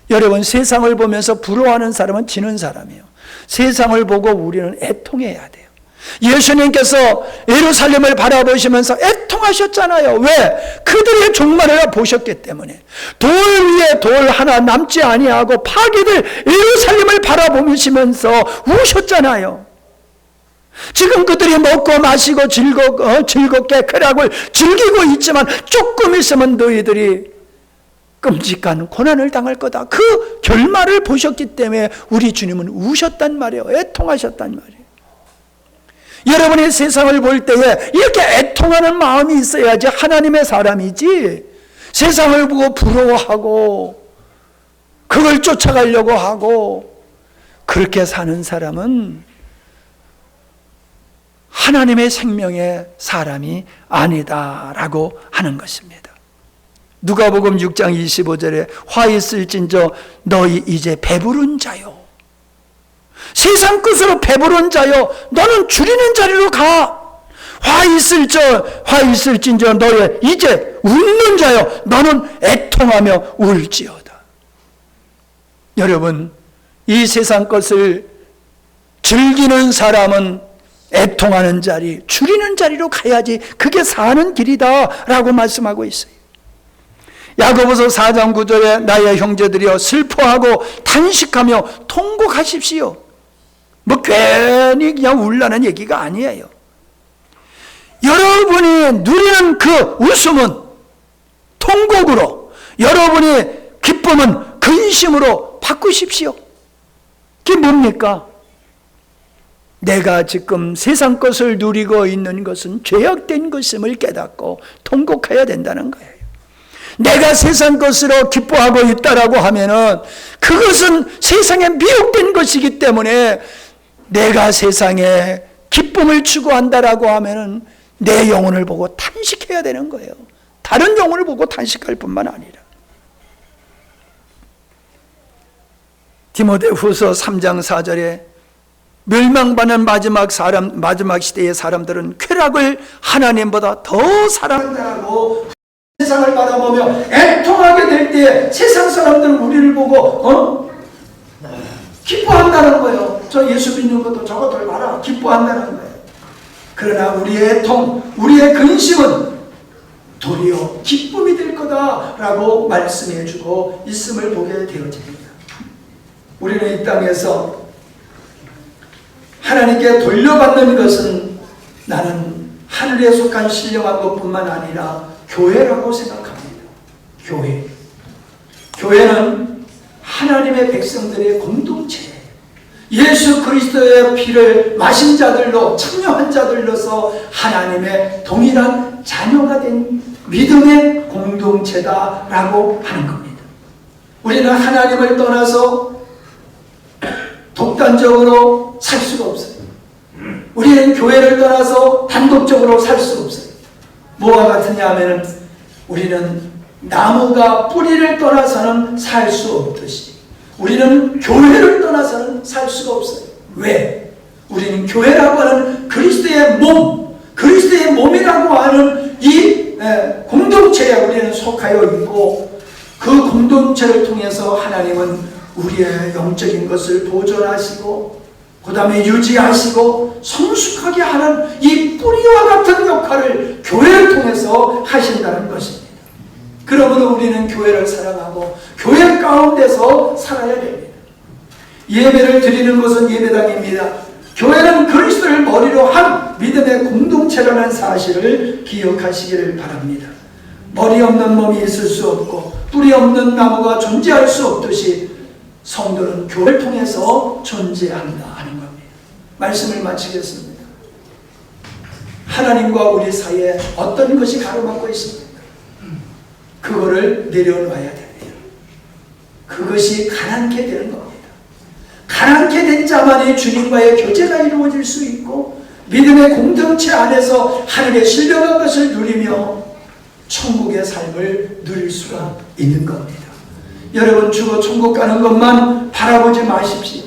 여러분, 세상을 보면서 부러워하는 사람은 지는 사람이에요. 세상을 보고 우리는 애통해야 돼요. 예수님께서 예루살렘을 바라보시면서 애통하셨잖아요. 왜? 그들의 종말을 보셨기 때문에. 돌 위에 돌 하나 남지 아니하고 파괴될 예루살렘을 바라보시면서 우셨잖아요. 지금 그들이 먹고 마시고 즐겁게 쾌락을 즐기고 있지만 조금 있으면 너희들이 끔찍한 고난을 당할 거다. 그 결말을 보셨기 때문에 우리 주님은 우셨단 말이에요. 애통하셨단 말이에요. 여러분이 세상을 볼 때에 이렇게 애통하는 마음이 있어야지 하나님의 사람이지, 세상을 보고 부러워하고 그걸 쫓아가려고 하고 그렇게 사는 사람은 하나님의 생명의 사람이 아니다라고 하는 것입니다. 누가복음 6장 25절에 화 있을진저 너희 이제 배부른 자요, 세상 끝으로 배부른 자요, 너는 줄이는 자리로 가. 화 있을진저 너희 이제 웃는 자요, 너는 애통하며 울지어다. 여러분, 이 세상 것을 즐기는 사람은 애통하는 자리, 줄이는 자리로 가야지 그게 사는 길이다 라고 말씀하고 있어요. 야고보서 4장 9절에 나의 형제들이여 슬퍼하고 탄식하며 통곡하십시오. 뭐 괜히 그냥 울라는 얘기가 아니에요. 여러분이 누리는 그 웃음은 통곡으로, 여러분이 기쁨은 근심으로 바꾸십시오. 그게 뭡니까? 내가 지금 세상 것을 누리고 있는 것은 죄악된 것임을 깨닫고 통곡해야 된다는 거예요. 내가 세상 것으로 기뻐하고 있다라고 하면은 그것은 세상에 미혹된 것이기 때문에 내가 세상에 기쁨을 추구한다라고 하면은 내 영혼을 보고 탄식해야 되는 거예요. 다른 영혼을 보고 탄식할 뿐만 아니라. 디모데후서 3장 4절에 멸망받는 마지막 시대의 사람들은 쾌락을 하나님보다 더 사랑한다고 세상을 바라보며 애통하게 될 때 세상 사람들은 우리를 보고 기뻐한다는 거예요. 저 예수 믿는 것도 저것들 봐라, 기뻐한다는 거예요. 그러나 우리의 애통, 우리의 근심은 도리어 기쁨이 될 거다라고 말씀해주고 있음을 보게 되어집니다. 우리는 이 땅에서 하나님께 돌려받는 것은 나는 하늘에 속한 신령한 것뿐만 아니라 교회라고 생각합니다. 교회. 교회는 하나님의 백성들의 공동체예요. 예수 그리스도의 피를 마신 자들로, 참여한 자들로서 하나님의 동일한 자녀가 된 믿음의 공동체다라고 하는 겁니다. 우리는 하나님을 떠나서 독단적으로 살 수가 없어요. 우리는 교회를 떠나서 단독적으로 살 수 없어요. 뭐와 같으냐 하면 우리는 나무가 뿌리를 떠나서는 살 수 없듯이 우리는 교회를 떠나서는 살 수가 없어요. 왜? 우리는 교회라고 하는 그리스도의 몸, 그리스도의 몸이라고 하는 이 공동체에 우리는 속하여 있고, 그 공동체를 통해서 하나님은 우리의 영적인 것을 보존하시고 그 다음에 유지하시고 성숙하게 하는 이 뿌리와 같은 역할을 교회를 통해서 하신다는 것입니다. 그러므로 우리는 교회를 사랑하고 교회 가운데서 살아야 됩니다. 예배를 드리는 것은 예배당입니다. 교회는 그리스도를 머리로 한 믿음의 공동체라는 사실을 기억하시기를 바랍니다. 머리 없는 몸이 있을 수 없고 뿌리 없는 나무가 존재할 수 없듯이 성도는 교회를 통해서 존재한다 하는 겁니다. 말씀을 마치겠습니다. 하나님과 우리 사이에 어떤 것이 가로막고 있습니까? 그거를 내려놔야 됩니다. 그것이 가난케 되는 겁니다. 가난케 된 자만이 주님과의 교제가 이루어질 수 있고 믿음의 공동체 안에서 하늘의 신령한 것을 누리며 천국의 삶을 누릴 수가 있는 겁니다. 여러분, 죽어 천국 가는 것만 바라보지 마십시오.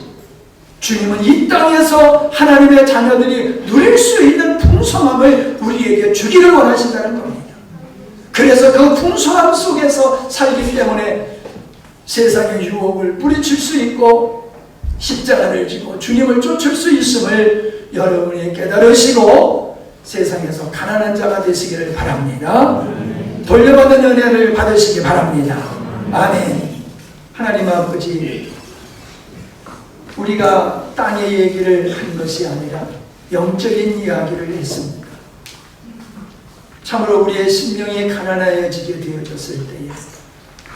주님은 이 땅에서 하나님의 자녀들이 누릴 수 있는 풍성함을 우리에게 주기를 원하신다는 겁니다. 그래서 그 풍성함 속에서 살기 때문에 세상의 유혹을 뿌리칠 수 있고 십자가를 지고 주님을 쫓을 수 있음을 여러분이 깨달으시고 세상에서 가난한 자가 되시기를 바랍니다. 돌려받은 은혜를 받으시기 바랍니다. 아멘. 하나님 아버지, 우리가 땅의 얘기를 한 것이 아니라 영적인 이야기를 했습니다. 참으로 우리의 심령이 가난해지게 되어졌을 때에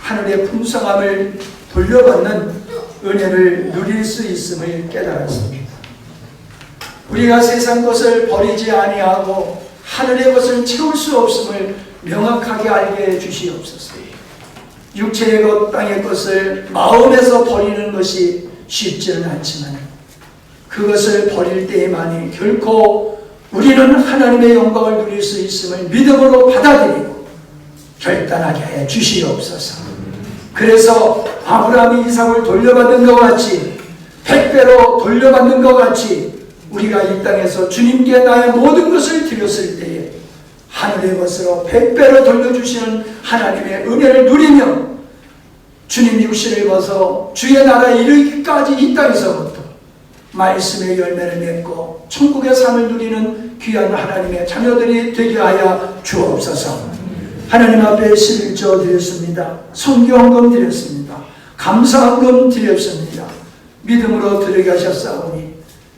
하늘의 풍성함을 돌려받는 은혜를 누릴 수 있음을 깨달았습니다. 우리가 세상 것을 버리지 아니하고 하늘의 것을 채울 수 없음을 명확하게 알게 해 주시옵소서. 육체의 것, 땅의 것을 마음에서 버리는 것이 쉽지는 않지만 그것을 버릴 때에만이 결코 우리는 하나님의 영광을 누릴 수 있음을 믿음으로 받아들이고 결단하게 해 주시옵소서. 그래서 아브라함이 이삭을 돌려받은 것 같이 100배로 돌려받는 것 같이 우리가 이 땅에서 주님께 나의 모든 것을 드렸을 때에 하늘의 것으로 100배로 돌려주시는 하나님의 은혜를 누리며 주님 육신을 벗어 주의 나라에 이르기까지 이 땅에서부터 말씀의 열매를 맺고 천국의 삶을 누리는 귀한 하나님의 자녀들이 되게 하여 주옵소서. 하나님 앞에 11조 드렸습니다. 선교헌금 드렸습니다. 감사헌금 드렸습니다. 믿음으로 드리게 하셨사오니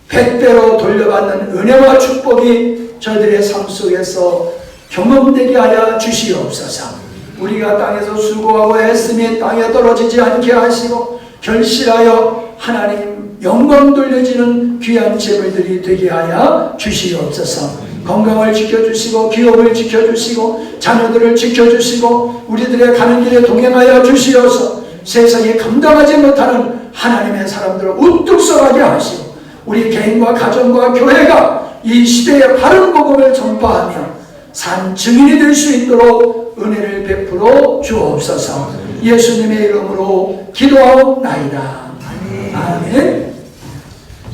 100배로 돌려받는 은혜와 축복이 저희들의 삶 속에서 경험되게 하여 주시옵소서. 우리가 땅에서 수고하고 애쓰며 땅에 떨어지지 않게 하시고 결실하여 하나님 영광 돌려지는 귀한 재물들이 되게 하여 주시옵소서. 건강을 지켜주시고 기업을 지켜주시고 자녀들을 지켜주시고 우리들의 가는 길에 동행하여 주시어서 세상에 감당하지 못하는 하나님의 사람들을 우뚝 서가게 하시고 우리 개인과 가정과 교회가 이 시대의 바른 복음을 전파하며 산 증인이 될 수 있도록 은혜를 베풀어 주옵소서. 예수님의 이름으로 기도하옵나이다. 아멘.